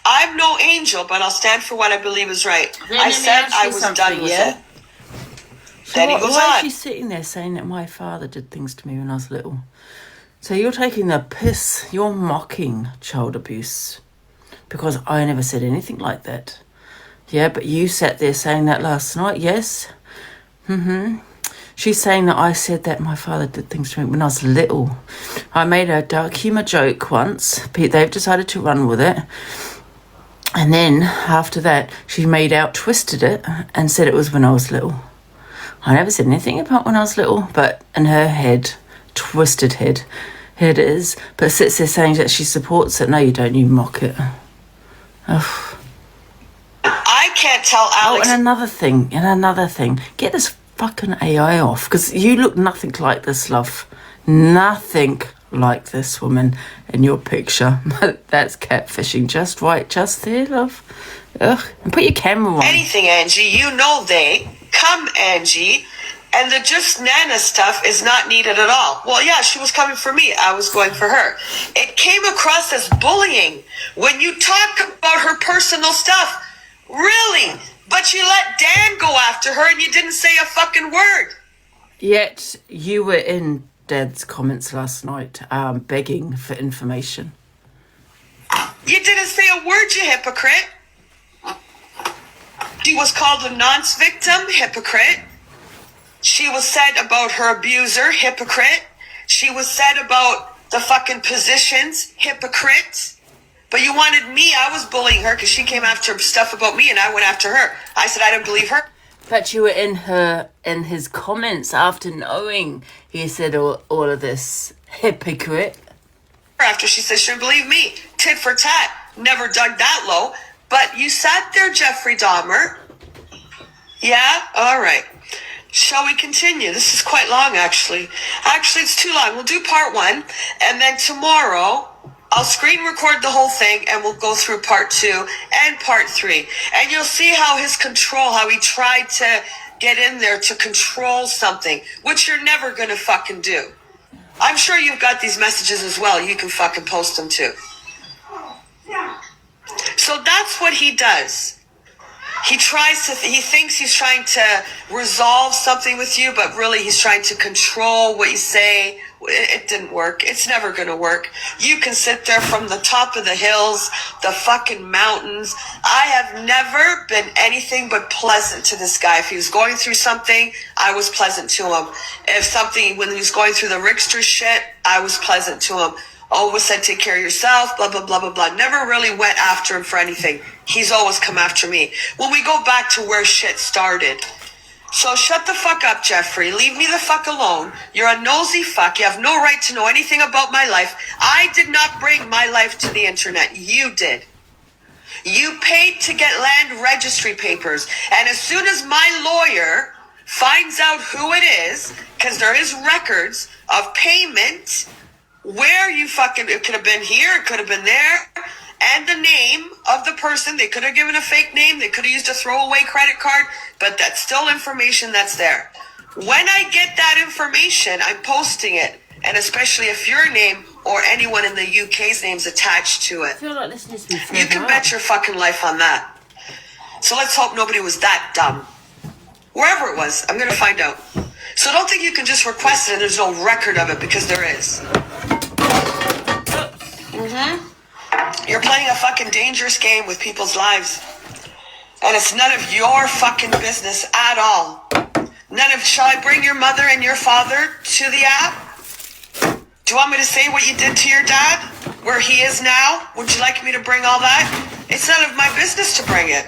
I'm no angel, but I'll stand for what I believe is right. I said I was done with it. So Then he goes why on. is she sitting there saying that my father did things to me when I was little? So you're taking the piss. You're mocking child abuse because I never said anything like that. Yeah, but you sat there saying that last night. Yes. She's saying that I said that my father did things to me when I was little. I made a dark humour joke once. They've decided to run with it. And then after that, she made out, twisted it, and said it was when I was little. I never said anything about when I was little, but in her head, twisted head, here it is. But sits there saying that she supports it. No, you don't. You mock it. Ugh. I can't tell Alex. Oh, and another thing. Get this fucking AI off, because you look nothing like this, love. Nothing like this woman in your picture. That's catfishing. Just right, just there, love. Ugh. And put your camera on. Anything, Angie. You know they. Come, Angie. And the just Nana stuff is not needed at all. Well, yeah, she was coming for me. I was going for her. It came across as bullying when you talk about her personal stuff. Really? But you let Dan go after her and you didn't say a fucking word. Yet you were in Dad's comments last night, begging for information. You didn't say a word, you hypocrite. She was called a nonce victim, hypocrite. She was said about her abuser, hypocrite. She was said about the fucking positions, hypocrite. But you wanted me. I was bullying her because she came after stuff about me and I went after her. I said I didn't believe her. But you were in his comments after knowing he said all of this, hypocrite. After she said she didn't believe me. Tit for tat. Never dug that low. But you sat there, Jeffrey Dahmer. Yeah? All right. Shall we continue? This is quite long, actually. Actually, it's too long. We'll do part 1. And then tomorrow, I'll screen record the whole thing and we'll go through part 2 and part 3. And you'll see how his control, how he tried to get in there to control something, which you're never going to fucking do. I'm sure you've got these messages as well. You can fucking post them too. So that's what he does. He thinks he's trying to resolve something with you, but really he's trying to control what you say. It didn't work. It's never going to work. You can sit there from the top of the hills, the fucking mountains. I have never been anything but pleasant to this guy. If he was going through something, I was pleasant to him. When he was going through the Rickster shit, I was pleasant to him. Always said, take care of yourself, blah, blah, blah, blah, blah. Never really went after him for anything. He's always come after me. When we go back to where shit started. So shut the fuck up, Jeffrey. Leave me the fuck alone. You're a nosy fuck. You have no right to know anything about my life. I did not bring my life to the internet. You did. You paid to get land registry papers. And as soon as my lawyer finds out who it is, because there is records of payment, where you fucking, it could have been here, it could have been there, and the name of the person. They could have given a fake name, they could have used a throwaway credit card, but that's still information that's there. When I get that information, I'm posting it, and especially if your name or anyone in the UK's name's attached to it. I feel like this needs to be you can bet your fucking life on that. So let's hope nobody was that dumb. Wherever it was, I'm going to find out. So don't think you can just request it and there's no record of it, because there is. You're playing a fucking dangerous game with people's lives. And it's none of your fucking business at all. Shall I bring your mother and your father to the app? Do you want me to say what you did to your dad? Where he is now? Would you like me to bring all that? It's none of my business to bring it.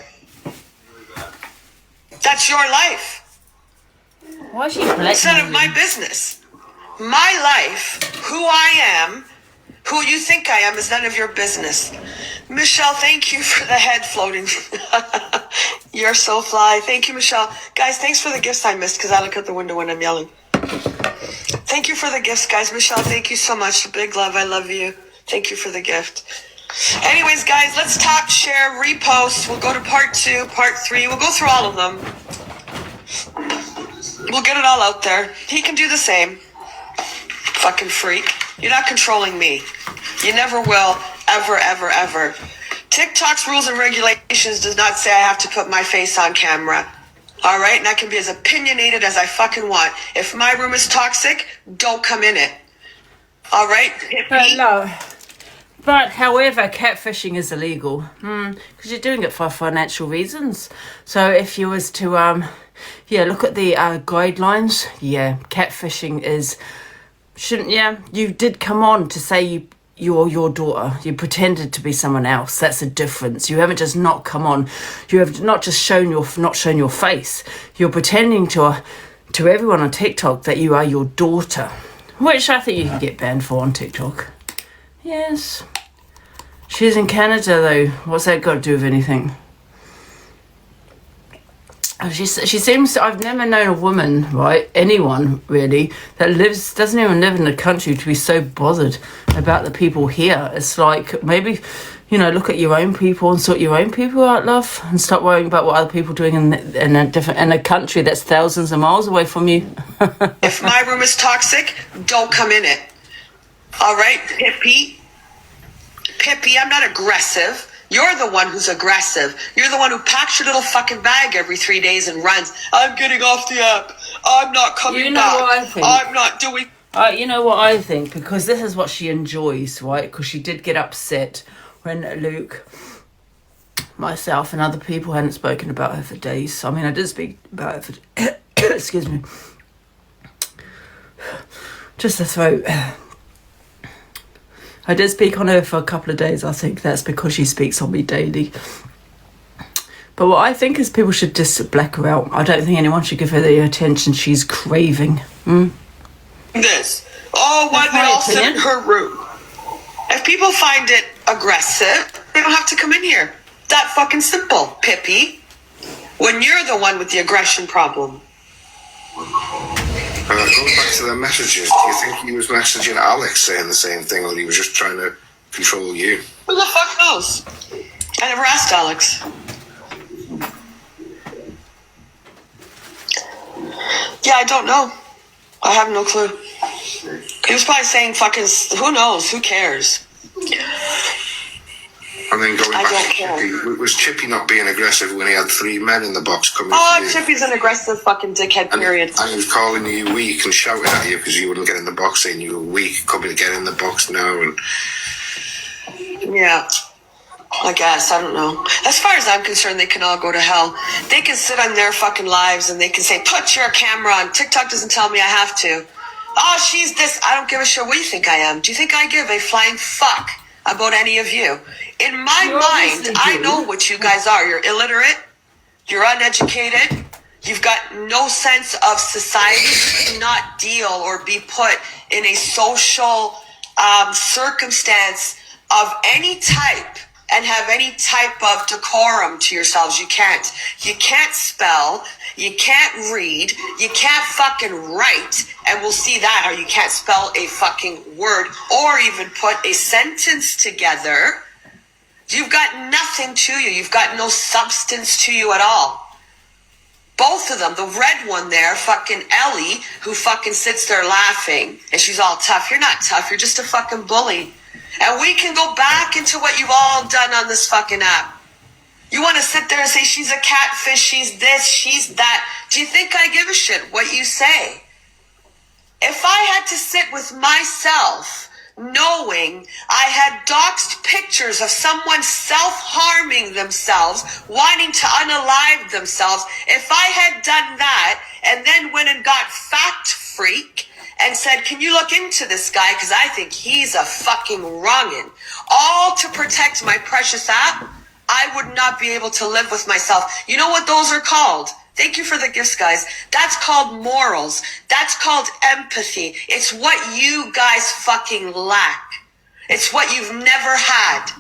That's your life. Why is she blackmailing? It's none of my business. My life, who I am, who you think I am, is none of your business. Michelle, thank you for the head floating. You're so fly. Thank you, Michelle. Guys, thanks for the gifts I missed, because I look out the window when I'm yelling. Thank you for the gifts, guys. Michelle, thank you so much. Big love. I love you. Thank you for the gift. Anyways, guys, let's talk, share, repost. We'll go to part 2, part 3. We'll go through all of them. We'll get it all out there. He can do the same. Fucking freak. You're not controlling me. You never will, ever, ever, ever. TikTok's rules and regulations does not say I have to put my face on camera. All right? And I can be as opinionated as I fucking want. If my room is toxic, don't come in it. All right? No. But, however, catfishing is illegal. Because you're doing it for financial reasons. So if you was to, look at the guidelines. Yeah, catfishing is... you did come on to say you're your daughter. You pretended to be someone else. That's a difference. You haven't just not come on. You have not just shown your face. You're pretending to everyone on TikTok that you are your daughter. Which I think you can get banned for on TikTok. Yes. She's in Canada, though. What's that got to do with anything? She seems... I've never known a woman, right, anyone, really, that doesn't even live in the country to be so bothered about the people here. It's like, maybe, look at your own people and sort your own people out, love, and stop worrying about what other people are doing in a country that's thousands of miles away from you. If my room is toxic, don't come in it. All right, Pippi, I'm not aggressive. You're the one who's aggressive. You're the one who packs your little fucking bag every 3 days and runs. I'm getting off the app. I'm not coming back. What I think? I'm not doing... You know what I think? Because this is what she enjoys, right? Because she did get upset when Luke, myself, and other people hadn't spoken about her for days. I mean, I did speak about her for... excuse me. Just the throat... I did speak on her for a couple of days. I think that's because she speaks on me daily. But what I think is people should just black her out. I don't think anyone should give her the attention she's craving. This. Oh, why they all sit in her room? If people find it aggressive, they don't have to come in here. That fucking simple, Pippi. When you're the one with the aggression problem. Going back to the messages, do you think he was messaging Alex saying the same thing, or he was just trying to control you? Who the fuck knows? I never asked Alex. Yeah, I don't know. I have no clue. He was probably saying fucking, who knows, who cares? And then going back to Chippy, was Chippy not being aggressive when he had 3 men in the box coming to you? Chippy's an aggressive fucking dickhead, period. And he was calling you weak and shouting at you because you wouldn't get in the box, saying you were weak, coming to get in the box now. And yeah, I guess, I don't know. As far as I'm concerned, they can all go to hell. They can sit on their fucking lives and they can say, put your camera on. TikTok doesn't tell me I have to. Oh, she's this. I don't give a shit what you think I am. Do you think I give a flying fuck about any of you? In my mind, I know what you guys are. You're illiterate. You're uneducated. You've got no sense of society. You cannot deal or be put in a social circumstance of any type and have any type of decorum to yourselves. You can't. You can't spell. You can't read. You can't fucking write. And we'll see that, how you can't spell a fucking word or even put a sentence together. You've got nothing to you. You've got no substance to you at all. Both of them. The red one there, fucking Ellie, who fucking sits there laughing, and she's all tough. You're not tough. You're just a fucking bully. And we can go back into what you've all done on this fucking app. You want to sit there and say she's a catfish, she's this, she's that. Do you think I give a shit what you say? If I had to sit with myself knowing I had doxed pictures of someone self-harming themselves, wanting to unalive themselves, if I had done that and then went and got fact freak and said, can you look into this guy because I think he's a fucking wrongin', all to protect my precious app, I would not be able to live with myself. You know what those are called? Thank you for the gifts, guys. That's called morals. That's called empathy. It's what you guys fucking lack. It's what you've never had.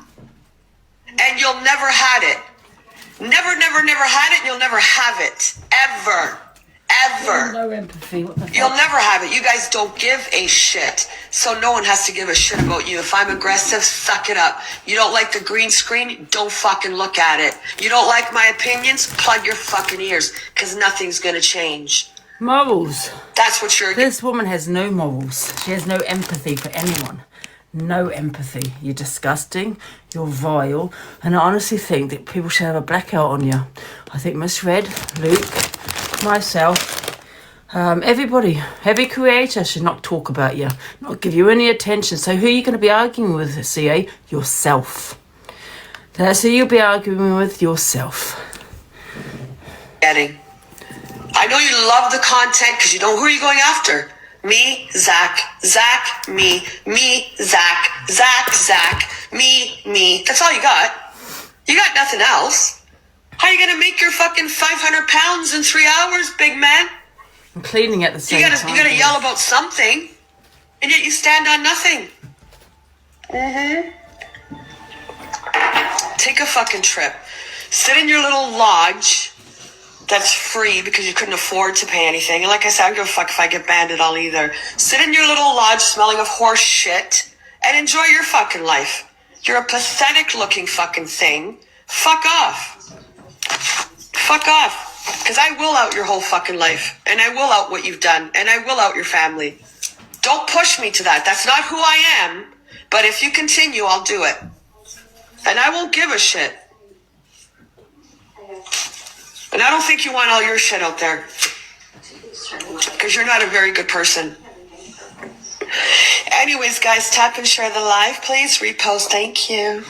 And you'll never had it. Never, never, never had it. You'll never have it. Ever. Ever. No empathy. What the fuck? You'll never have it. You guys don't give a shit. So no one has to give a shit about you. If I'm aggressive, suck it up. You don't like the green screen? Don't fucking look at it. You don't like my opinions? Plug your fucking ears. Because nothing's going to change. Morals. That's what you're... This woman has no morals. She has no empathy for anyone. no empathy. You're disgusting. You're vile. And I honestly think that people should have a blackout on you. I think Miss Red, Luke, myself, everybody, every creator should not talk about you, not give you any attention. So who are you going to be arguing with, CA? Yourself. That's who you'll be arguing with, yourself. Getting. I know you love the content because you know who are you going after. Me, Zach, Zach, me, Zach, Zach, Zach, me. That's all you got. You got nothing else. How are you gonna make your fucking 500 pounds in 3 hours, big man? I'm cleaning at the same time. You gotta yell about something, and yet you stand on nothing. Take a fucking trip. Sit in your little lodge that's free because you couldn't afford to pay anything. And like I said, I don't give a fuck if I get banned at all either. Sit in your little lodge smelling of horse shit and enjoy your fucking life. You're a pathetic looking fucking thing. Fuck off. Fuck off. Because I will out your whole fucking life. And I will out what you've done. And I will out your family. Don't push me to that. That's not who I am. But if you continue, I'll do it. And I won't give a shit. And I don't think you want all your shit out there. Because you're not a very good person. Anyways, guys, tap and share the live, please. Repost, thank you.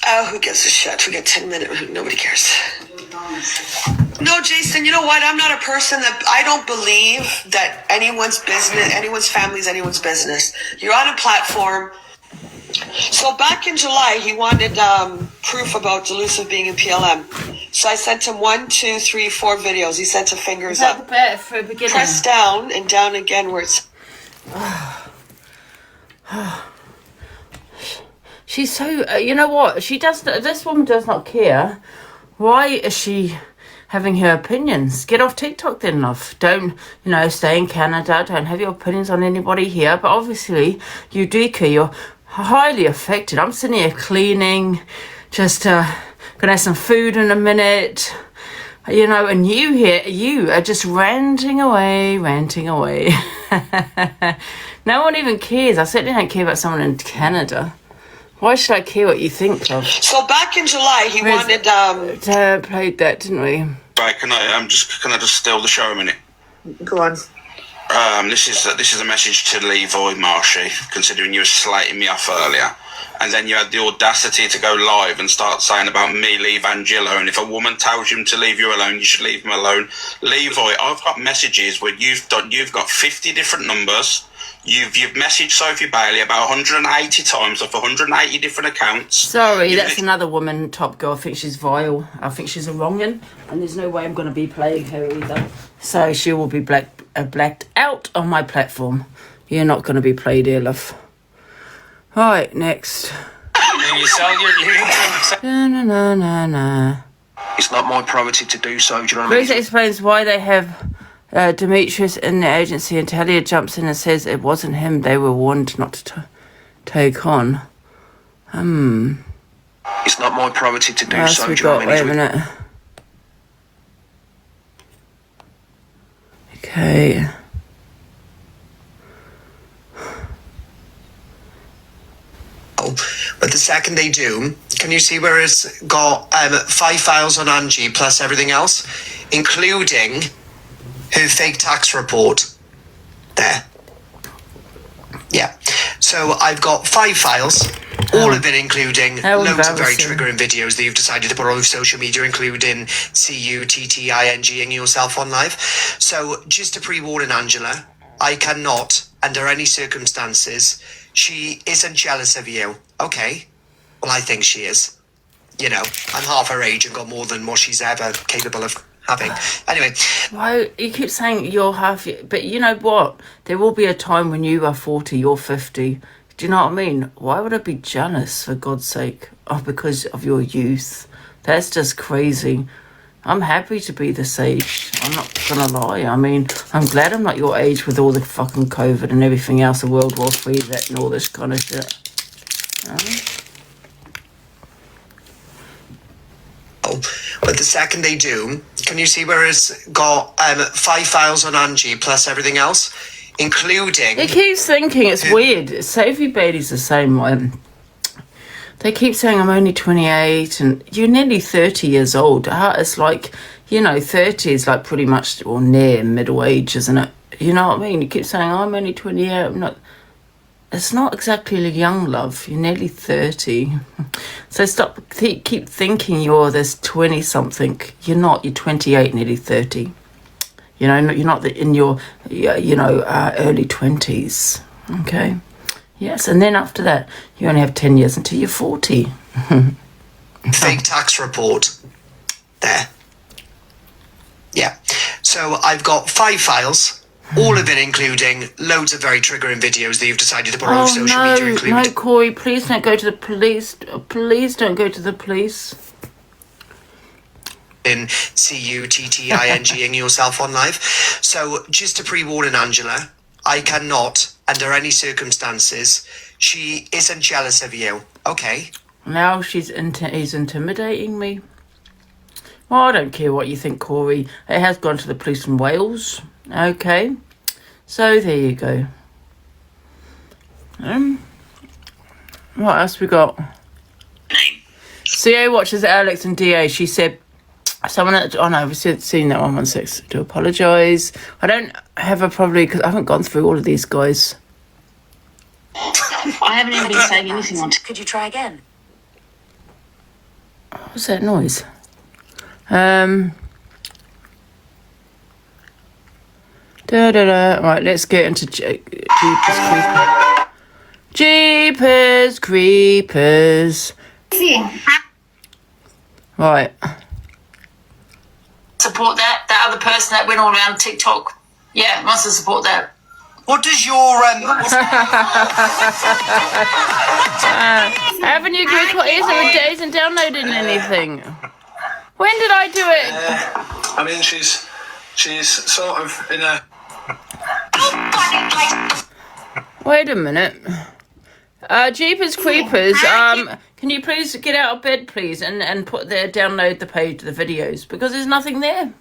Oh, who gives a shit? We got 10 minutes. Nobody cares. No, Jason, you know what? I'm not a person that... I don't believe that anyone's business, anyone's family is anyone's business. You're on a platform... So back in July, he wanted proof about Delusive being in PLM. So I sent him 1, 2, 3, 4 videos. He sent a fingers up. Better for a beginning. Press down and down again where it's... She's so... you know what? She does... This woman does not care. Why is she having her opinions? Get off TikTok then, love. Don't, stay in Canada. Don't have your opinions on anybody here. But obviously, you do care. You're highly affected. I'm sitting here cleaning, just gonna have some food in a minute, and you are just ranting away. No one even cares. I certainly don't care about someone in Canada. Why should I care what you think of? So back in July, he wanted played that, didn't we? Right, can I just steal the show a minute? Go on. This is a message to Levi Marshy, considering you were slating me off earlier, and then you had the audacity to go live and start saying about me, leave Angie alone. If a woman tells him to leave you alone, you should leave him alone. Levi, I've got messages where you've got 50 different numbers. You've messaged Sophie Bailey about 180 times off 180 different accounts. Sorry, that's another woman, Top Girl. I think she's vile. I think she's a wrong'un, and there's no way I'm going to be playing her either. So she will be blacked out on my platform. You're not going to be played here, love. All right, next. You sell your No. It's not my priority to do so. Do you know what I mean? Bruce explains why they have Demetrius in the agency, and Talia jumps in and says it wasn't him they were warned not to take on. It's not my priority to do so. We Do you know got, what I wait a mean? minute. Okay. But the second they do, can you see where it's got 5 files on Angie plus everything else, including her fake tax report there? Yeah. So I've got 5 files, all of it including loads of very triggering videos that you've decided to put on social media, including CUTTING-ing yourself on live. So just a pre-warning, Angela, I cannot, under any circumstances, she isn't jealous of you. Okay. Well, I think she is. I'm half her age and got more than what she's ever capable of having. Anyway. Why you keep saying you're half, but you know what? There will be a time when you are 40, you're 50. Do you know what I mean? Why would I be jealous, for God's sake? Oh, because of your youth. That's just crazy. I'm happy to be this age. I'm not gonna lie. I mean, I'm glad I'm not your age with all the fucking COVID and everything else, the World War III, that and all this kind of shit. But the second they do, can you see where it's got 5 files on Angie plus everything else, including He keeps thinking it's weird. Sophie Bailey's the same way. They keep saying I'm only 28 and you're nearly 30 years old. It's like, 30 is like pretty much or near middle age, isn't it? You know what I mean? You keep saying I'm only 28. I'm not. It's not exactly young, love. You're nearly 30. So stop, keep thinking you're this 20-something. You're not. You're 28, nearly 30. You're not in your, early 20s. Okay? Yes, and then after that, you only have 10 years until you're 40. fake tax report there. Yeah. So I've got 5 files, all of it including loads of very triggering videos that you've decided to put on social media included. No, Corey, please don't go to the police. Please don't go to the police. In CUTTINGing yourself on live. So just to pre-warn Angela, I cannot, under any circumstances, she isn't jealous of you. Okay. Now he's intimidating me. Well, I don't care what you think, Corey. It has gone to the police in Wales. Okay. So there you go. What else we got? CA watches Alex and DA. She said, we've seen that one. 1 sec. To apologise. I don't have a probably because I haven't gone through all of these guys. I haven't even been saying anything on. Could you try again? What's that noise? Right, let's get into Jeepers Creepers. Right. Support that other person that went all around TikTok. Yeah, wants to support that. What does your Haven't you isn't downloading anything? When did I do it? I mean, she's sort of in a. Wait a minute. Jeepers Creepers, can you please get out of bed, please, and download the page of the videos, because there's nothing there.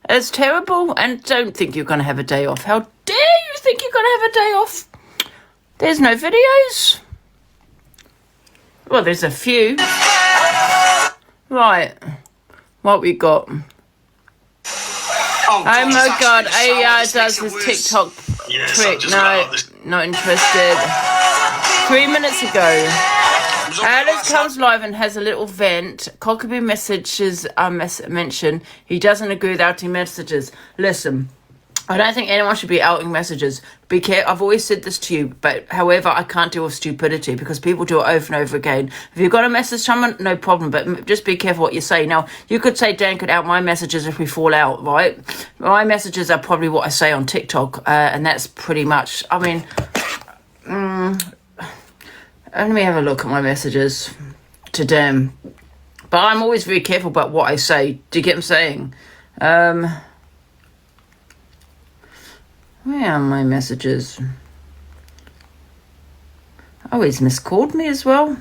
It's terrible, and don't think you're going to have a day off. How dare you think you're going to have a day off? There's no videos. Well, there's a few. Right. What we got? Oh my God, AI does his TikTok trick. No, not interested. 3 minutes ago, Alex comes live and has a little vent. Cockabee messages mention he doesn't agree with outing messages. Listen, I don't think anyone should be outing messages. Be careful. I've always said this to you, but however, I can't deal with stupidity because people do it over and over again. If you've got to message someone, no problem, but just be careful what you say. Now, you could say Dan could out my messages if we fall out, right? My messages are probably what I say on TikTok, and that's pretty much, I mean, let me have a look at my messages to Dan. But I'm always very careful about what I say. Do you get what I'm saying? Where are my messages? Oh, he's miscalled me as well.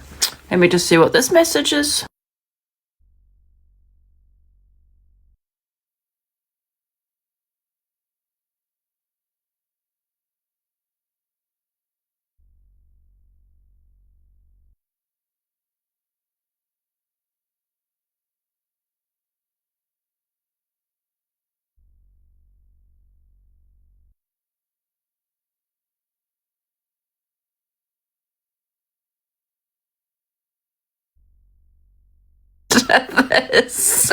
Let me just see what this message is. This.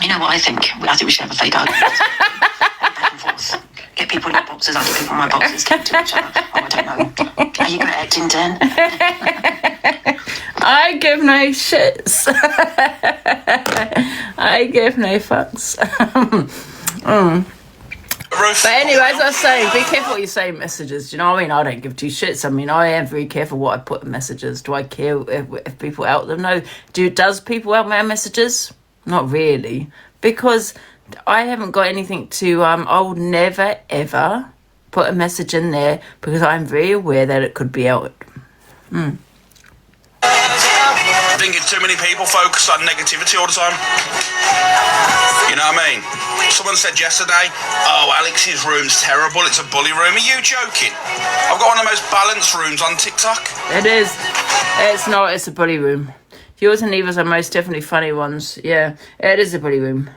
You know what I think? I think we should have a fake argument. Back and forth. Get people in my boxes, I get people in my boxes. Keep to each other. Oh, I don't know. Are you good at acting, Dan? I give no shits. I give no fucks. But anyway, as I was saying, be careful what you say in messages. Do you know what I mean? I don't give 2 shits. I mean, I am very careful what I put in messages. Do I care if people out them? No. Does people out my messages? Not really. Because I haven't got anything to... I will never, ever put a message in there because I'm very aware that it could be out. I think it's too many people focus on negativity all the time. You know what I mean? Someone said yesterday, oh, Alex's room's terrible, it's a bully room. Are you joking? I've got one of the most balanced rooms on TikTok. It is. It's not. It's a bully room. Yours and Eva's are most definitely funny ones. Yeah, it is a bully room.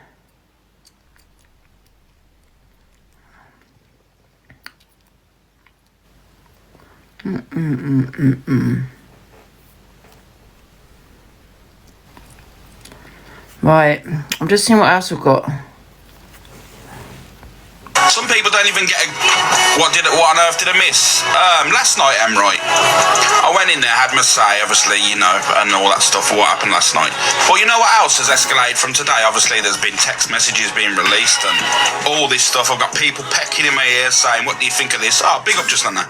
Right, I'm just seeing what else we've got. Some people don't even get what on earth did I miss? Last night, right? I went in there, had my say, obviously, you know, and all that stuff for what happened last night. But you know what else has escalated from today? Obviously, there's been text messages being released and all this stuff. I've got people pecking in my ears saying, what do you think of this? Oh, big up just on that.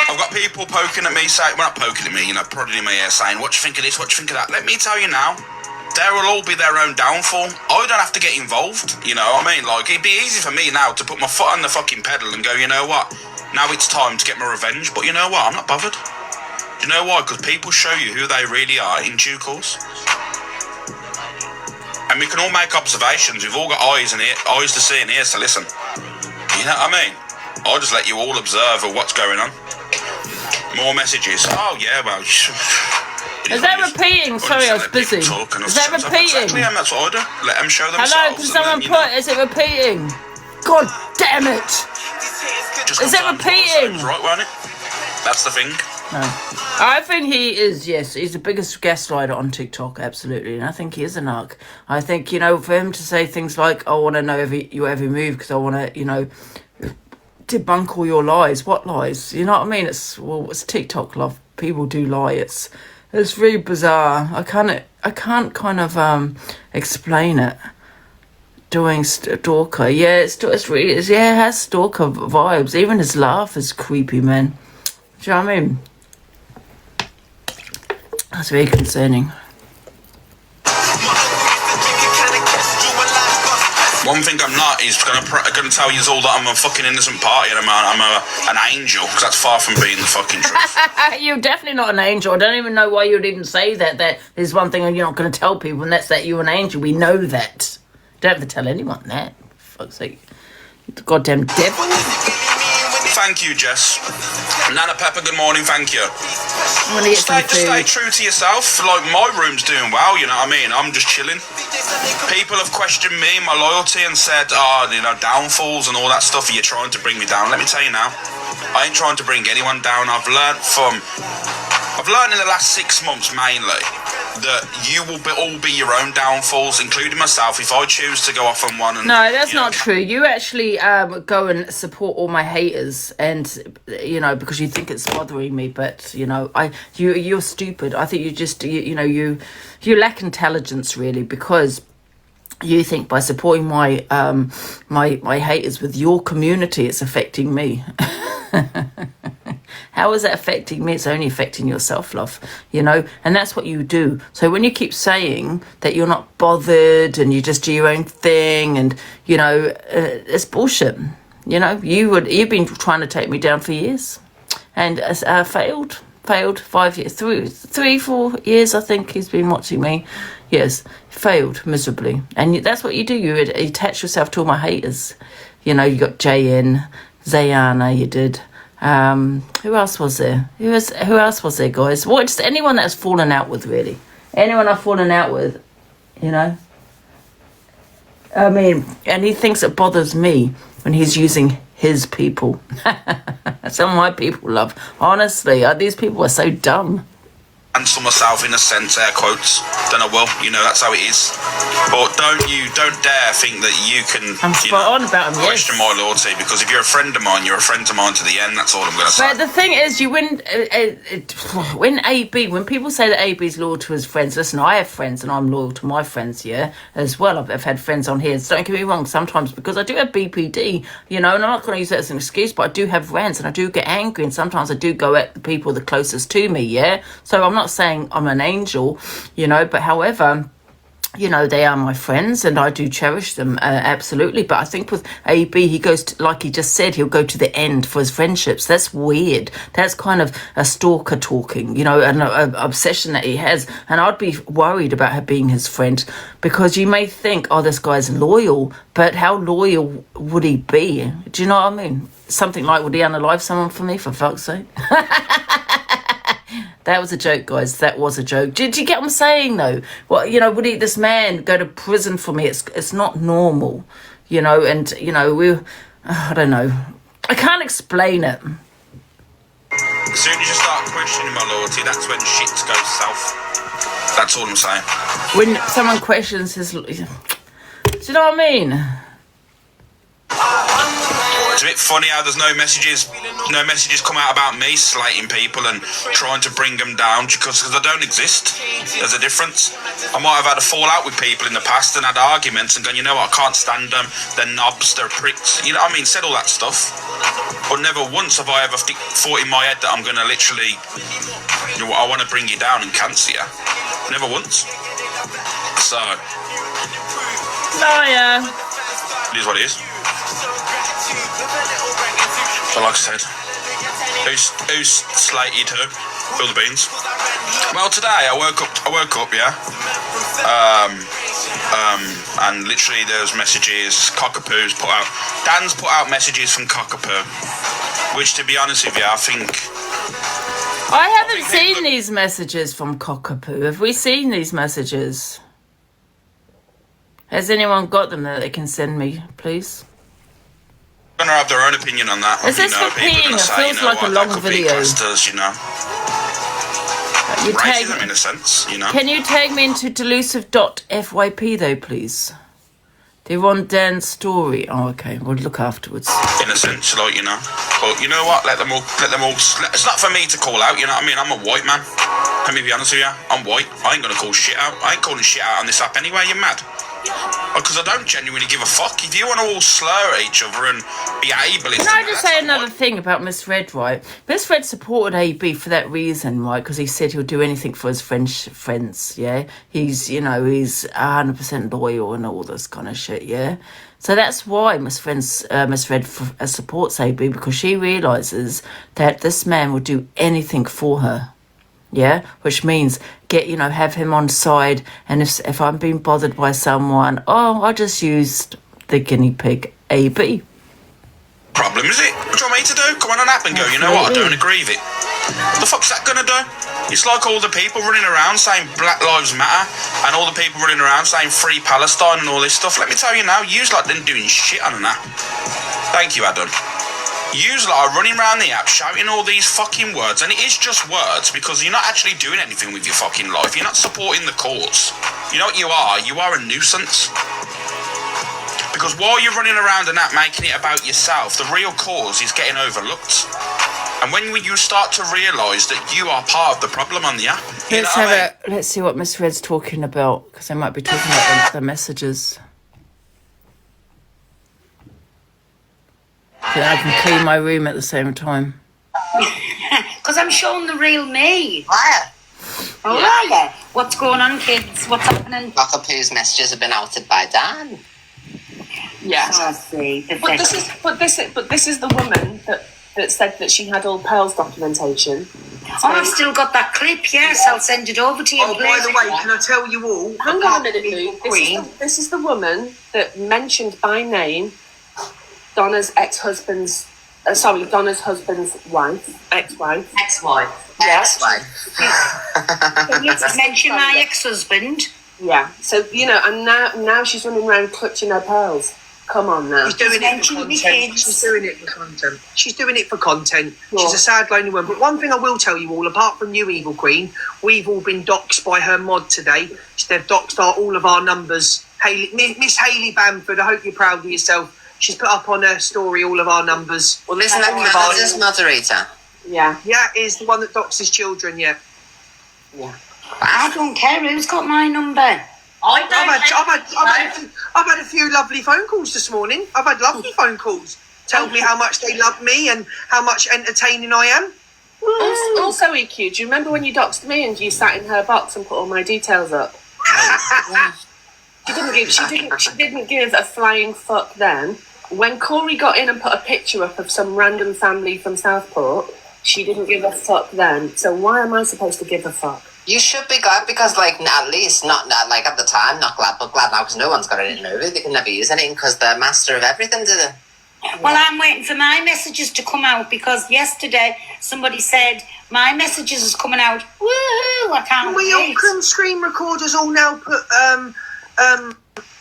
I've got people poking at me, saying, well, not poking at me, you know, prodding in my ear saying, what do you think of this? What do you think of that? Let me tell you now. There will all be their own downfall. I don't have to get involved, you know what I mean? Like, it'd be easy for me now to put my foot on the fucking pedal and go, you know what? Now it's time to get my revenge. But you know what? I'm not bothered. Do you know why? Because people show you who they really are in due course. And we can all make observations. We've all got eyes to see and ears to listen. You know what I mean? I'll just let you all observe what's going on. More messages. Oh, yeah, well... Is that repeating? Sorry, I was busy. Is that repeating? Exactly, and that's what I do. Let them show themselves. Hello, can someone put, is it repeating? God damn it! Is it repeating? Right, won't it? That's the thing. No. I think he is, yes, he's the biggest gaslighter on TikTok, absolutely. And I think he is a narc. I think, you know, for him to say things like, I want to know your every move because I want to, you know, debunk all your lies. What lies? You know what I mean? It's TikTok, love. People do lie. It's really bizarre. I can't kind of explain it. Doing stalker, yeah, it has stalker vibes. Even his laugh is creepy, man. Do you know what I mean? That's very concerning. One thing I'm not is gonna tell you all that I'm a fucking innocent party and I'm an angel, because that's far from being the fucking truth. You're definitely not an angel. I don't even know why you'd even say that. That is one thing you're not going to tell people, and that's that you're an angel. We know that. Don't have to tell anyone that. For fuck's sake. The goddamn devil. Thank you, Jess. Nana Pepper, good morning, thank you. I'm gonna get Just stay true to yourself. Like, my room's doing well, you know what I mean? I'm just chilling. People have questioned me, my loyalty, and said, oh, you know, downfalls and all that stuff. Are you trying to bring me down? Let me tell you now, I ain't trying to bring anyone down. I've learned in the last 6 months mainly that you will all be your own downfalls, including myself, if I choose to go off on one. And, no, that's not true. You actually go and support all my haters, and you know, because you think it's bothering me, but you know, you're stupid. I think you just you lack intelligence, really, because you think by supporting my my haters with your community, it's affecting me. How is that affecting me? It's only affecting yourself, love, you know, and that's what you do. So when you keep saying that you're not bothered and you just do your own thing, and you know, it's bullshit. You know, you've been trying to take me down for years, and failed 5 years, 3-4 years. I think he's been watching me. Yes, failed miserably, and that's what you do. You attach yourself to all my haters. You know, you got JN, Zayana, you did. Who else was there? Who else was there, guys? What? Just anyone that's fallen out with, really. Anyone I've fallen out with, you know. I mean, and he thinks it bothers me when he's using his people. Some of my people, love. Honestly, these people are so dumb. Cancel myself in a sense, air quotes, then I will. You know, that's how it is. But don't dare think that you can. I'm spot on about him. Question my loyalty, because if you're a friend of mine, you're a friend of mine to the end. That's all I'm going to say. But the thing is, you wouldn't. When people say that AB's loyal to his friends, listen, I have friends and I'm loyal to my friends, yeah, as well. I've had friends on here. So don't get me wrong. Sometimes, because I do have BPD, you know, and I'm not going to use that as an excuse, but I do have rants and I do get angry, and sometimes I do go at the people the closest to me, yeah. So I'm not saying I'm an angel, you know, but however, you know, they are my friends and I do cherish them, absolutely. But I think with AB, he goes to, like he just said, he'll go to the end for his friendships. That's weird. That's kind of a stalker talking, you know, an obsession that he has. And I'd be worried about her being his friend, because you may think, oh, this guy's loyal, but how loyal would he be? Do you know what I mean? Something like, would he unalive someone for me, for fuck's sake? That was a joke, guys. That was a joke. Did you get what I'm saying, though? Well, you know, would this man go to prison for me? It's not normal, you know, and, you know, I don't know. I can't explain it. As soon as you start questioning my loyalty, that's when shit goes south. That's all I'm saying. When someone questions his... Do you know what I mean? It's a bit funny how there's no messages come out about me slating people and trying to bring them down because I don't exist. There's a difference. I might have had a fallout with people in the past and had arguments and gone, you know what, I can't stand them, they're knobs, they're pricks, you know what I mean, said all that stuff. But never once have I ever thought in my head that I'm going to literally, you know, I want to bring you down and cancel you. Never once. So. Liar. It is what it is. But like I said, who's slated who? Fill the beans. Well, today I woke up, yeah. And literally there's messages. Cockapoo's put out. Dan's put out messages from Cockapoo, which, to be honest with you, I think. I haven't seen these messages from Cockapoo. Have we seen these messages? Has anyone got them that they can send me, please? Going to have their own opinion on that. Is this for peeing? It feels like a long video. You know. Racism in a sense, you know. Can you tag me into delusive.fyp though, please? They want Dan's story. Oh, okay. We'll look afterwards. In a sense, like, you know. But you know what? Let them all. It's not for me to call out. You know what I mean? I'm a white man. Let me be honest with you. I'm white. I ain't gonna call shit out. I ain't calling shit out on this app anyway. You're mad. Because I don't genuinely give a fuck. If you want to all slur at each other and be ableist... Can I just say another thing about Miss Red, right? Miss Red supported AB for that reason, right? Because he said he'll do anything for his friends, yeah? He's, you know, he's 100% loyal and all this kind of shit, yeah? So that's why Miss Red supports AB, because she realises that this man will do anything for her. Yeah, which means have him on side, and if I'm being bothered by someone, I just used the guinea pig AB. Problem is it? What do you want me to do? Come on an app and go, you know what, I don't agree with it. What the fuck's that gonna do? It's like all the people running around saying Black Lives Matter and all the people running around saying Free Palestine and all this stuff. Let me tell you now, you's like them doing shit on an app. Thank you, Adam. Yous lot are running around the app shouting all these fucking words, and it is just words because you're not actually doing anything with your fucking life. You're not supporting the cause. You know what you are? You are a nuisance. Because while you're running around an app making it about yourself, the real cause is getting overlooked. And when you start to realise that you are part of the problem on the app, Let's see what Miss Red's talking about, because they might be talking about the messages. Then I can clean my room at the same time. Because I'm showing the real me. Liar. What's going on, kids? What's happening? Cockapoo's messages have been outed by Dan. Yeah. I see. But this is the woman that said that she had all Pearl's documentation. I've still got that clip, yes. I'll send it over to you. Oh, by the way, can I tell you all? Hang on a minute, Lou. This is the woman that mentioned by name Donna's husband's wife, ex-wife. Ex-wife. Yes. Let's mention my ex-husband. Yeah. So, and now she's running around clutching her pearls. Come on now. She's doing it for content. She's doing it for content. Sure. She's a sad, lonely woman. But one thing I will tell you all, apart from you, Evil Queen, we've all been doxed by her mod today. They've doxed all of our numbers. Miss Hayley Bamford, I hope you're proud of yourself. She's put up on her story all of our numbers. Well, isn't that Canada's moderator? Yeah. Yeah, is the one that doxes children, yeah. Yeah. I don't care who's got my number. I've had a few lovely phone calls this morning. I've had lovely phone calls. Tell me how much they love me and how much entertaining I am. Also, EQ, do you remember when you doxed me and you sat in her box and put all my details up? She didn't give a flying fuck then. When Corey got in and put a picture up of some random family from Southport, she didn't give a fuck then. So why am I supposed to give a fuck? You should be glad because, like, at least, not like at the time, not glad, but glad now because no one's got it in movie. They can never use anything because they're master of everything, do they? Well, I'm waiting for my messages to come out because yesterday somebody said my messages is coming out. Woohoo! I can't wait. Can screen recorders all now put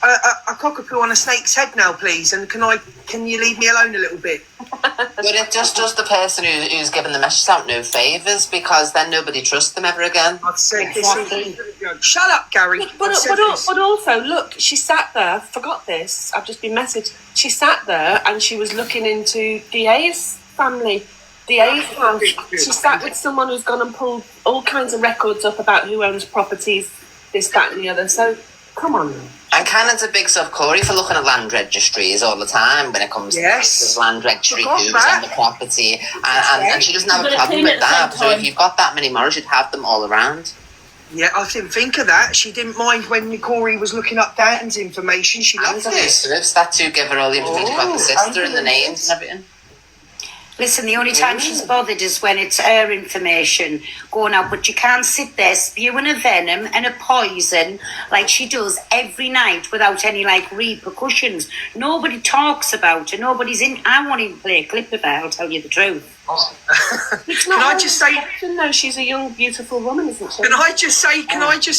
a cockapoo on a snake's head now, please? And can you leave me alone a little bit? But it just does the person who's giving the message out no favours because then nobody trusts them ever again. I've said this. Shut up, Gary. But also, look, she sat there, forgot this, I've just been messaged. She sat there and she was looking into DA's family. DA's house. She sat with someone who's gone and pulled all kinds of records up about who owns properties, this, that and the other. So, come on. And Cannon's a big sub Corey for looking at land registries all the time when it comes to land registry, who's on the property. And she doesn't have a problem with that. So if you've got that many more, you'd have them all around. Yeah, I didn't think of that. She didn't mind when Corey was looking up Dan's information. She loved it. That too, give her all the information about the sister and the names and everything. Listen, the only time she's bothered is when it's her information going out, but you can't sit there spewing a venom and a poison like she does every night without any, like, repercussions. Nobody talks about it. I won't even play a clip of her, I'll tell you the truth. It's not. Can I just say? No, she's a young, beautiful woman, isn't she? Can I just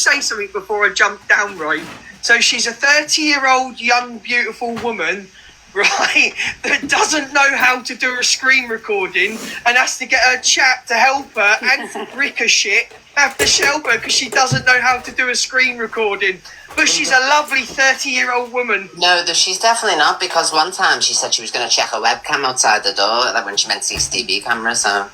say something before I jump down? Right. So she's a 30-year-old young, beautiful woman. Right, that doesn't know how to do a screen recording and has to get her chap to help her and Ricochet have to help her because she doesn't know how to do a screen recording. But she's a lovely 30-year-old woman. No, she's definitely not because one time she said she was going to check a webcam outside the door, like when she meant CCTV camera, so...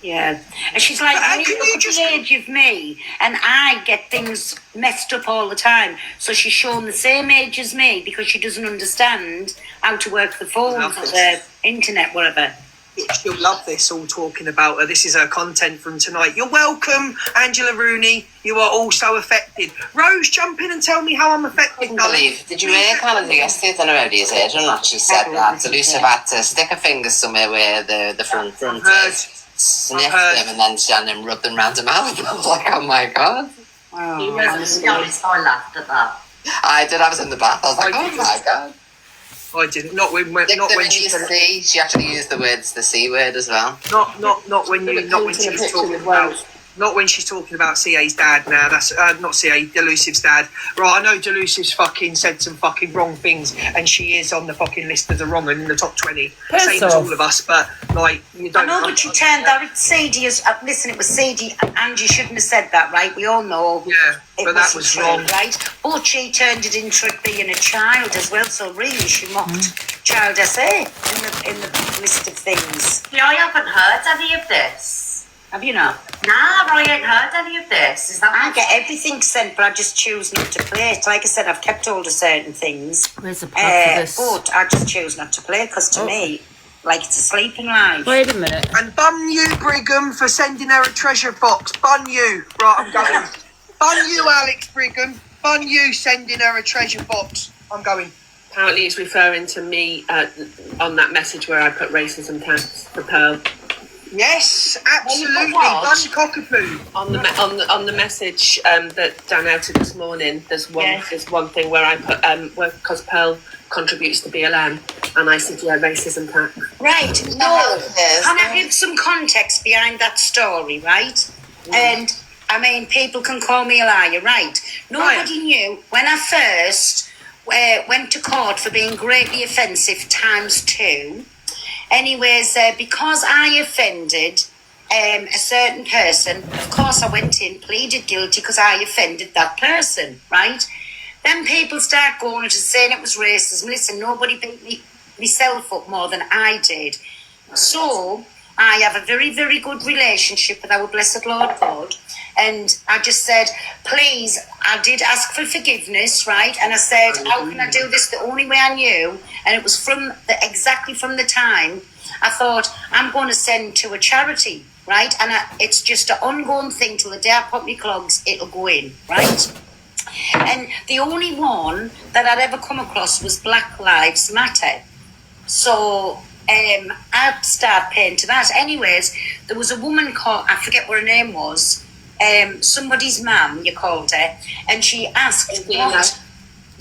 Yeah, and she's like the age of me, and I get things messed up all the time. So she's shown the same age as me because she doesn't understand how to work the phones or the internet, whatever. She'll love this, all talking about her. This is her content from tonight. You're welcome, Angela Rooney. You are all so affected. Rose, jump in and tell me how I'm affected. Did you hear Canada yesterday? I don't know how he's heard or not. She said that Elusive had to stick her fingers somewhere where the front is. Sniffed him and then stand and rubbed them round her mouth. I was like, oh my god. Oh, I laughed at that. I did. I was in the bath. I was like, oh my god. I didn't. Not when she said C. She actually used the C word as well. Not when she was talking about. Not when she's talking about CA's dad now. That's not CA, Delusive's dad. Right, I know Delusive's fucking said some fucking wrong things and she is on the fucking list of the wrong and in the top 20. Same as all of us, but like, you don't... I know, but you turned that Sadie as... listen, it was Sadie. Angie shouldn't have said that, right? We all know. Yeah, but that was wrong. Right? But she turned it into it being a child as well, so really she mocked Child SA in the list of things. Yeah, I haven't heard any of this. Have you not? Nah, I ain't heard any of this. Is that I get everything sent, but I just choose not to play it. Like I said, I've kept hold of certain things. Where's the plug for this? But I just choose not to play because to me, like, it's a sleeping life. Wait a minute. And bun you, Brigham, for sending her a treasure box. Bun you. Right, I'm going. Bun you, Alex Brigham. Bun you, sending her a treasure box. I'm going. Apparently it's referring to me on that message where I put racism tax for Pearl. Yes, absolutely. Bun cockapoo. On the message that Dan outed this morning, there's one thing where I put because Pearl contributes to BLM, and I said racism tax. Right. No. Can I give some context behind that story, right? And I mean, people can call me a liar, right? Nobody knew when I first went to court for being greatly offensive ×2. Anyways, because I offended a certain person, of course I went in, pleaded guilty because I offended that person, right? Then people start going and saying it was racism. Listen, nobody beat myself up more than I did. So I have a very, very good relationship with our blessed Lord God. And I just said, please, I did ask for forgiveness, right? And I said, how can I do this the only way I knew? And it was exactly from the time I thought, I'm going to send to a charity, right? And it's just an ongoing thing till the day I put my clogs, it'll go in, right? And the only one that I'd ever come across was Black Lives Matter. So I'd start paying to that. Anyways, there was a woman called, I forget what her name was, somebody's mum, you called her, and she asked what...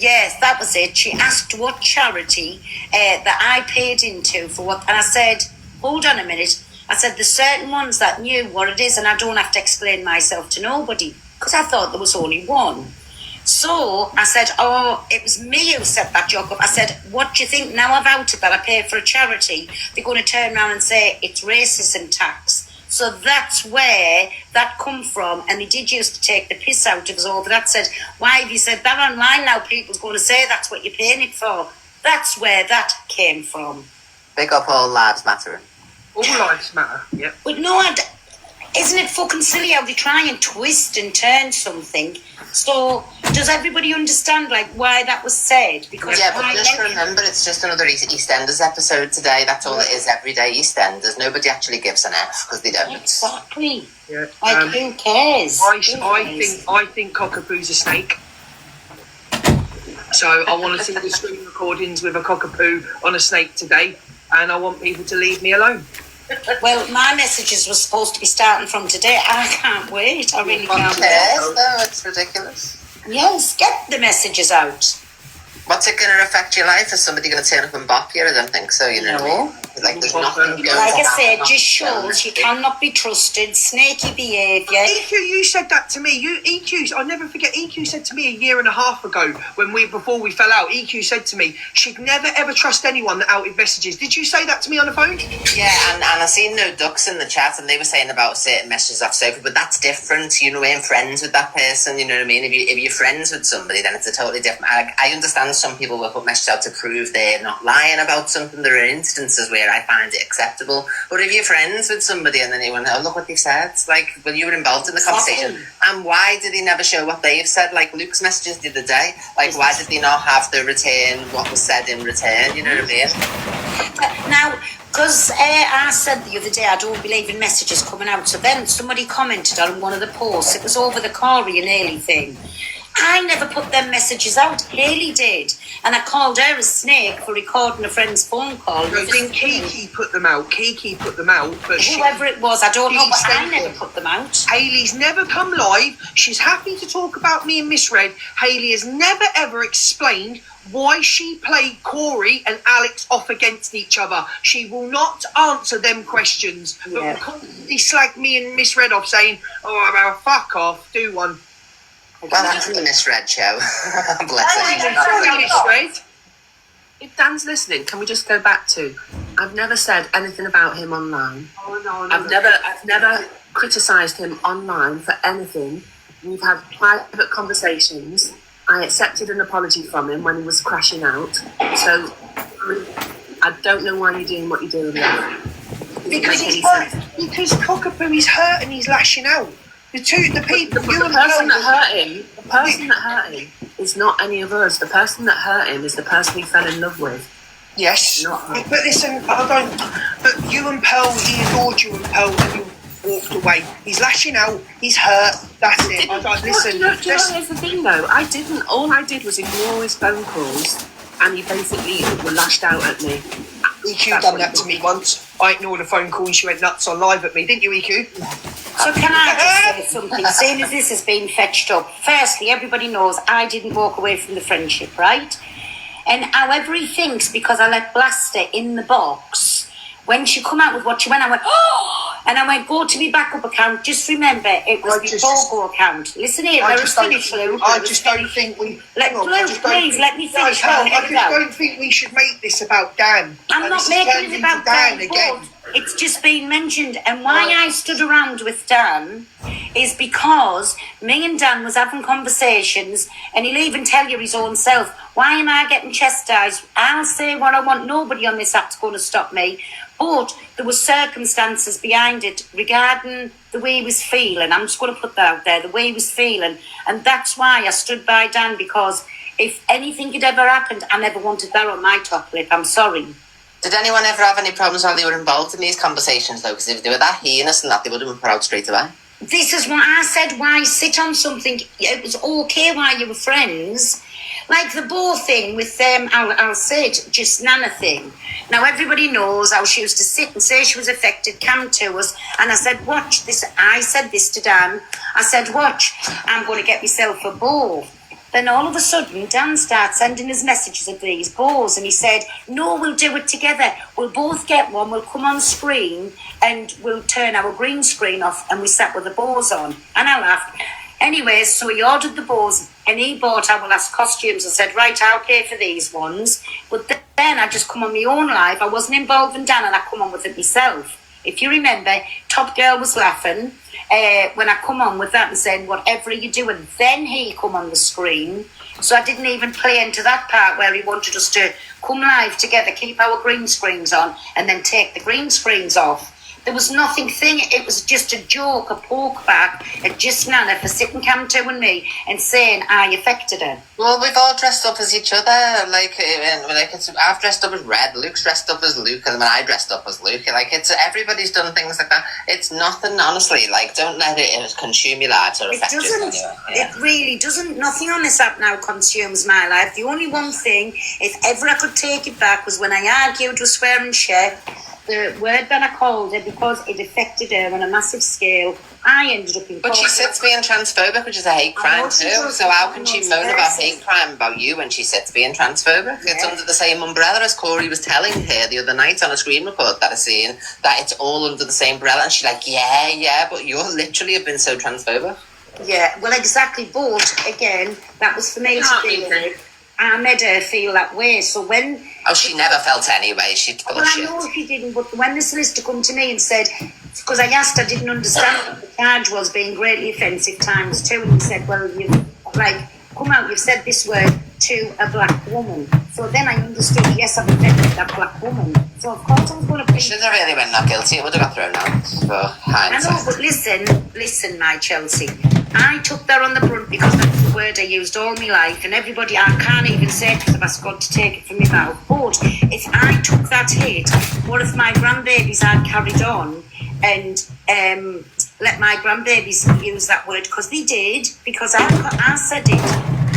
Yes, that was it. She asked what charity that I paid into for what, and I said, hold on a minute. I said, there's certain ones that knew what it is, and I don't have to explain myself to nobody, because I thought there was only one. So I said, oh, it was me who set that joke up. I said, what do you think now I've outed that I pay for a charity? They're going to turn around and say it's racism tax. So that's where that come from. And they did used to take the piss out of us over that. Said, why have you said that online now? People's going to say that's what you're paying it for. That's where that came from. Big up all lives matter. All lives matter, yeah. But no, isn't it fucking silly how they try and twist and turn something? So does everybody understand like why that was said? Because yeah, but just remember, it's just another EastEnders episode today. That's all it is. Everyday EastEnders. Nobody actually gives an F because they don't. Exactly. Yeah. Like who cares? I think Cockapoo's a snake. So I want to see the screen recordings with a cockapoo on a snake today, and I want people to leave me alone. Well, my messages were supposed to be starting from today. I can't wait. I really can't wait. Yes, though, it's ridiculous. Yes, get the messages out. What's it going to affect your life? Is somebody going to turn up and bop you? I don't think so, you know what I mean? Like, there's nothing going like to I said, happen. just shows you cannot be trusted, snaky behaviour. EQ, you said that to me. EQ, I'll never forget, EQ said to me a year and a half ago, before we fell out, EQ said to me, she'd never ever trust anyone that outed messages. Did you say that to me on the phone? Yeah, and I seen No Ducks in the chat, and they were saying about certain messages off Sophie, but that's different. You know, being friends with that person, you know what I mean? If you're friends with somebody, then it's a totally different... I understand some people will put messages out to prove they're not lying about something. There are instances where I find it acceptable. But if you're friends with somebody and then you went, oh, look what they said, like, well, you were involved in the conversation. And why did he never show what they've said? Like Luke's messages the other day. Like, why did they not have the return, what was said in return? You know what I mean? Now, because I said the other day I don't believe in messages coming out, so then somebody commented on one of the posts. It was over the Corey and Hayley thing. I never put them messages out. Hayley did. And I called her a snake for recording a friend's phone call. No, I think Kiki put them out. But whoever it was, I don't know, but I never put them out. Hayley's never come live. She's happy to talk about me and Misread. Hayley has never ever explained why she played Corey and Alex off against each other. She will not answer them questions. But will constantly slag me and Misread off saying, oh, about fuck off, do one. Well, that's the Misread show. Bless her. Sorry, Misread. If Dan's listening, can we just go back to, I've never said anything about him online. Oh, no. I've never criticised him online for anything. We've had private conversations. I accepted an apology from him when he was crashing out. So I don't know why you're doing what you're doing now. Because Cockapoo is hurt and he's lashing out. The person that hurt him is not any of us. The person that hurt him is the person he fell in love with. Yes, but listen, but you and Pearl, he adored you and Pearl, and you walked away. He's lashing out. He's hurt. That's it. Listen. Do you know, here's the thing though. All I did was ignore his phone calls, and he basically lashed out at me. EQ done that to me once. I ignored a phone call and she went nuts on live at me, didn't you, EQ? So can I just say something? Seeing as this has been fetched up, firstly, everybody knows I didn't walk away from the friendship, right? And however he thinks, because I let Blaster in the box, when she come out with what she went, I went, oh! And I went, go to my backup account. Just remember, it was the Bogo account. Listen here, let us finish, Lou. I just don't think we... Please, let me finish. I just don't think we should make this about Dan. I'm not making it about Dan again. It's just been mentioned. And why I stood around with Dan is because me and Dan was having conversations, and he'll even tell you his own self, why am I getting chastised? I'll say what I want. Nobody on this app's going to stop me. But there were circumstances behind it regarding the way he was feeling. I'm just going to put that out there, the way he was feeling. And that's why I stood by Dan, because if anything had ever happened, I never wanted that on my top lip. I'm sorry. Did anyone ever have any problems while they were involved in these conversations, though? Because if they were that heinous and that, they would have been put out straight away. this is what I said, why sit on something? It was okay while you were friends. Like the Bo thing with them, I'll say it, just Nana thing. Now everybody knows how she used to sit and say she was affected, come to us, and I said, watch this. I said this to Dan. I said, watch, I'm going to get myself a Bo. Then all of a sudden, Dan starts sending us messages of these bows, and he said, no, we'll do it together. We'll both get one, we'll come on screen, and we'll turn our green screen off, and we sat with the bows on. And I laughed. Anyways, so he ordered the bows, and he bought our last costumes. I said, right, I'll pay for these ones. But then I just come on my own live. I wasn't involved in Dan, and I come on with it myself. If you remember, Top Girl was laughing when I come on with that and saying, whatever you do, and then he come on the screen. So I didn't even play into that part where he wanted us to come live together, keep our green screens on, and then take the green screens off. There was nothing thing. It was just a joke, a poke back at just Nana for sitting Cam 2 and me and saying I affected her. Well, we've all dressed up as each other. I've dressed up as Red. Luke's dressed up as Luke, and then I dressed up as Luke. Everybody's done things like that. It's nothing, honestly. Don't let it consume your lives or affect you. It really doesn't. Nothing on this app now consumes my life. The only one thing, if ever I could take it back, was when I argued with Swearing Chef. The word that I called her, because it affected her on a massive scale, I ended up in court. But she sits being transphobic, which is a hate crime too. So how can she moan about hate crime about you when she sits being transphobic? Yeah. It's under the same umbrella, as Corey was telling her the other night on a screen record that I seen, that it's all under the same umbrella. And she's like, yeah, but you literally have been so transphobic. Yeah, well, exactly. But again, that was for me to deal with. I made her feel that way. So when... Oh, she never felt anyway. She'd bullshit. Well, I know she didn't, but when the solicitor come to me and said, because I asked, I didn't understand what the charge was, being greatly offensive times 2, and he said, well, you've, come out, you've said this word to a black woman. So then I understood, yes, I've offended that black woman. So of course I was going to... You should have really been not guilty. It would have got thrown out for hindsight. I know, but listen, my Chelsea. I took that on the brunt because that's the word I used all my life, and everybody, I can't even say it because I've asked God to take it from me mouth. But if I took that hit, what if my grandbabies had carried on and let my grandbabies use that word? Because they did, because I said it.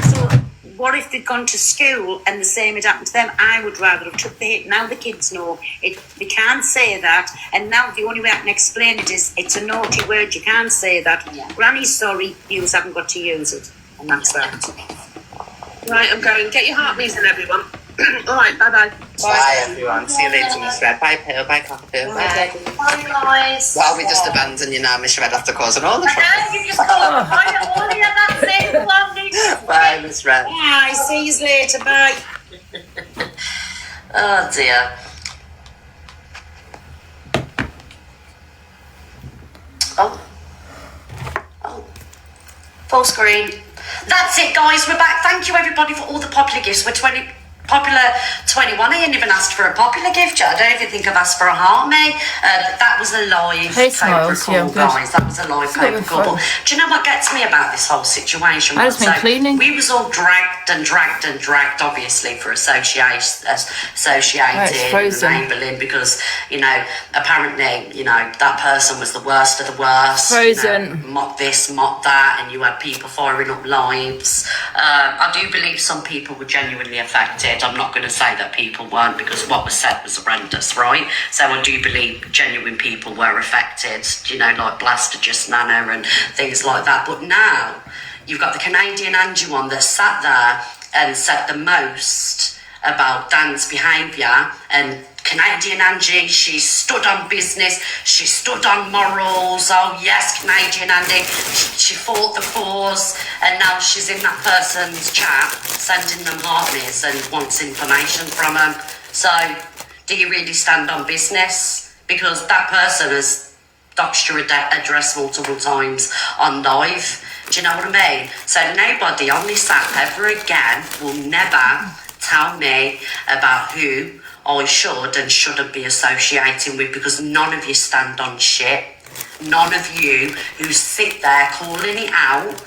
So what if they'd gone to school and the same had happened to them? I would rather have took the hit. Now the kids know it. They can't say that, and now the only way I can explain it is it's a naughty word. You can't say that. Yeah. Granny's sorry, you haven't got to use it, and that's that. Right, I'm going. Get your heart beating, everyone. All right, bye. Bye, everyone. See you later, Miss Red. Bye, Pearl. Bye, Cocktail. Bye, guys. Well, we just abandon you now, Miss Red, after causing all the trouble. You just call it. Bye, Miss Red. Bye. See you later. Bye. Oh dear. Oh. Full screen. That's it, guys. We're back. Thank you, everybody, for all the popular gifts. We're popular 21. I ain't even asked for a popular gift. I don't even think I've asked for a heart, mate. That was a live paper call, guys. That was a live paper call. But do you know what gets me about this whole situation? I just been cleaning. We was all dragged, obviously, for associated labelling because, apparently, that person was the worst of the worst. Frozen. Mock this, mock that, and you had people firing up lives. I do believe some people were genuinely affected. I'm not going to say that people weren't, because what was said was horrendous, right? So I do believe genuine people were affected, like Blaster Just Nana and things like that. But now you've got the Canadian Angie one that sat there and said the most about Dan's behaviour, and Canadian Angie, she stood on business, she stood on morals. Oh yes, Canadian Angie, she fought the cause, and now she's in that person's chat sending them heartbeats and wants information from them. So do you really stand on business? Because that person has doxed your address multiple times on live. Do you know what I mean? So nobody on this app ever again will never tell me about who I should and shouldn't be associating with, because none of you stand on shit. None of you who sit there calling it out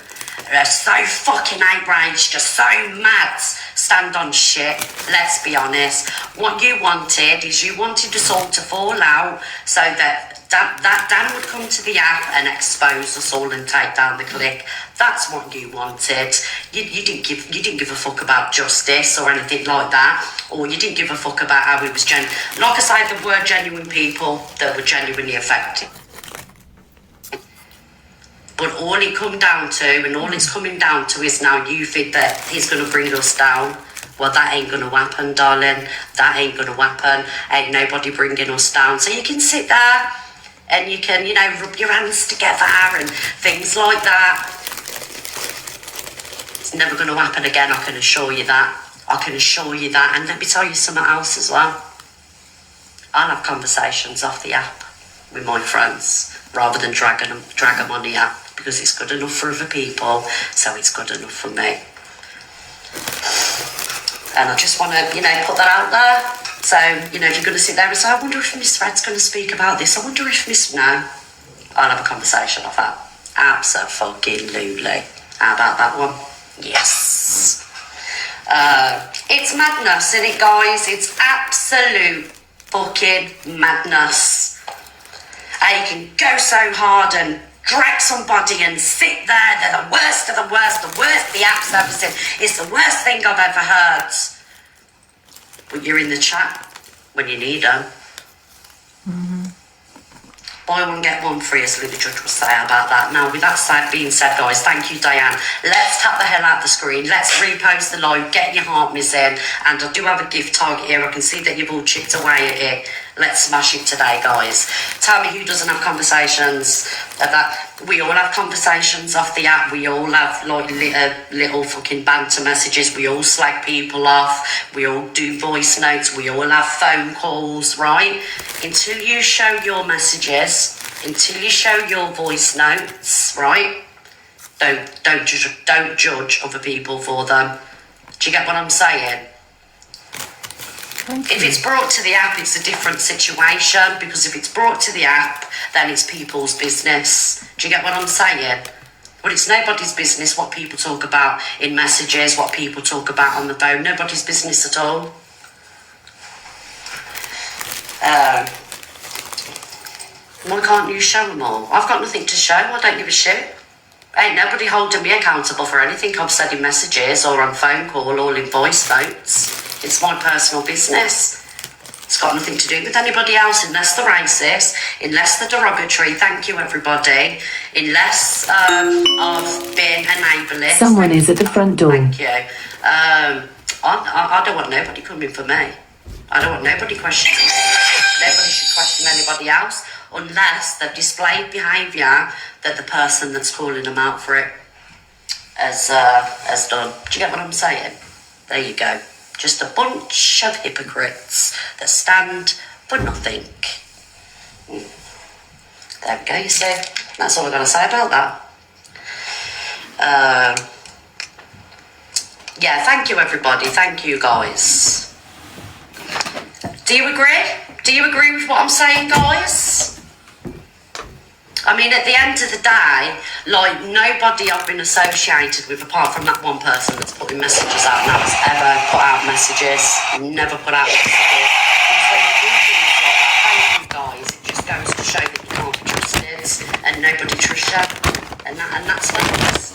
are so fucking outraged, just so mad, stand on shit. Let's be honest. What you wanted is you wanted us all to fall out so that Dan would come to the app and expose us all and take down the click. That's what you wanted. You didn't give a fuck about justice or anything like that, or you didn't give a fuck about how it was genuine. Like I say, there were genuine people that were genuinely affected. But all it come down to, and all it's coming down to, is now you think that he's going to bring us down. Well, that ain't going to happen, darling. That ain't going to happen. Ain't nobody bringing us down. So you can sit there and you can, rub your hands together and things like that. It's never going to happen again, I can assure you that. I can assure you that. And let me tell you something else as well. I'll have conversations off the app with my friends rather than drag them on the app, because it's good enough for other people, so it's good enough for me. And I just want to, put that out there. So, if you're going to sit there and say, I wonder if Miss Fred's going to speak about this, I wonder if Miss... No, I'll have a conversation of that. Abso-fucking-lutely. How about that one? Yes. It's madness, isn't it, guys? It's absolute fucking madness. You can go so hard and drag somebody and sit there. They're the worst of the worst the app's ever seen. It's the worst thing I've ever heard. But you're in the chat when you need them. Buy one, get one free, as Louis Judge will say about that. Now, with that being said, guys, thank you, Diane. Let's tap the hell out the screen. Let's repost the live, get your heart missing. And I do have a gift target here. I can see that you've all chipped away at it. Let's smash it today, guys. Tell me who doesn't have conversations. We all have conversations off the app. We all have little fucking banter messages. We all slag people off. We all do voice notes. We all have phone calls, right? Until you show your messages, until you show your voice notes, right? Don't judge other people for them. Do you get what I'm saying? If it's brought to the app, it's a different situation, because if it's brought to the app, then it's people's business. Do you get what I'm saying? But it's nobody's business what people talk about in messages, what people talk about on the phone. Nobody's business at all. Why can't you show them all? I've got nothing to show. I don't give a shit. Ain't nobody holding me accountable for anything I've said in messages or on phone call or in voice notes. It's my personal business. It's got nothing to do with anybody else, unless they're racist, unless they're derogatory. Thank you, everybody. Unless I've been enabling. Someone is at the front door. Thank you. I don't want nobody coming for me. I don't want nobody questioning me. Nobody should question anybody else unless they've displayed behaviour that the person that's calling them out for it has done. Do you get what I'm saying? There you go. Just a bunch of hypocrites that stand for nothing. There we go, you see. That's all I've got to say about that. Yeah, thank you, everybody. Thank you, guys. Do you agree? Do you agree with what I'm saying, guys? I mean, at the end of the day, nobody I've been associated with, apart from that one person that's putting messages out now, has ever put out messages. Never put out messages. Because when you do things like that, thank you, guys, it just goes to show that you can't be trusted, and nobody trusts you. And that's facts.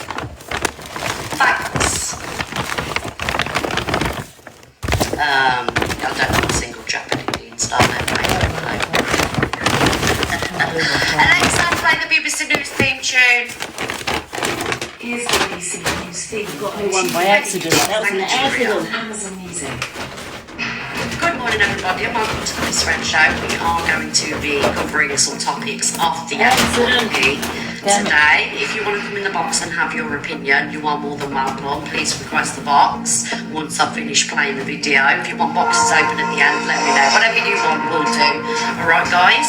Facts. I don't know a single Jeopardy means, don't I? Alexa, play the BBC News theme tune. Here's the BBC News theme. Got me one by accident. That was an accident. Amazon Music. Good morning, everybody, and welcome to the Miss Fred Show. We are going to be covering some topics of the economy today. If you want to come in the box and have your opinion, you are more than welcome. Please request the box once I've finished playing the video. If you want boxes open at the end, let me know. Whatever you want, we'll do. Alright, guys.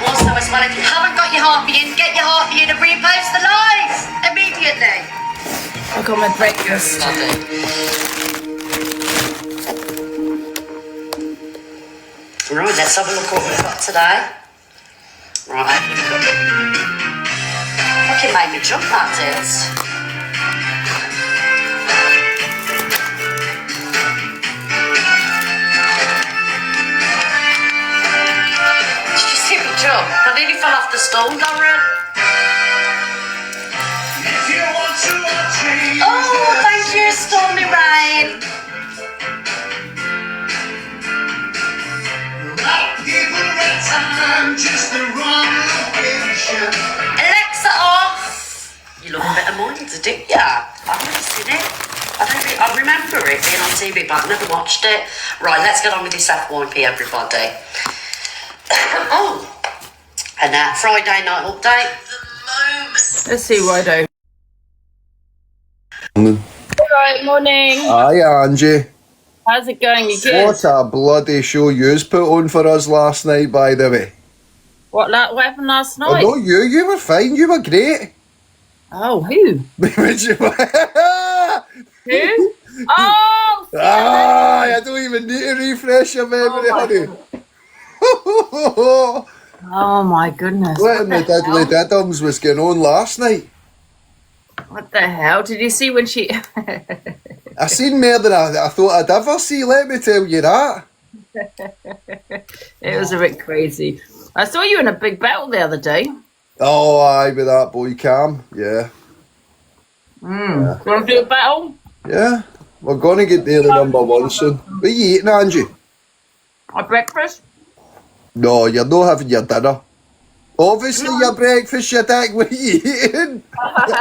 Also, as well, if you haven't got your heartbeat in, get your heartbeat in and repost the live immediately. I got my breakfast. Right, let's have a look what we've got today. Right. Fucking made me jump, that did. Did you see me jump? I nearly fell off the stool, Lauren. Oh, thank you, Stormy Rain. Alexa off. You love a bit of Moins, do you? I've never seen it. I remember it being on TV, but I've never watched it. Right, let's get on with this FYP, everybody. Oh, and that Friday night update. Let's see, Rido. Right, morning. Hi, Angie. How's it going? You good? What a bloody show you's put on for us last night, by the way. What happened last Oh, night? no, you were fine, you were great. Oh, who? Who? Who? Oh! I don't even need to refresh your memory, honey. Oh my goodness. What in the diddly diddums was going on last night? What the hell? Did you see when she... I seen more than I thought I'd ever see, let me tell you that. It was a bit crazy. I saw you in a big battle the other day. Oh, aye, with that boy Cam, yeah. You want to do a battle? Yeah, we're going to get there the number one soon. What are you eating, Angie? A breakfast? No, you're not having your dinner. Obviously, your breakfast, you dick. What are you eating?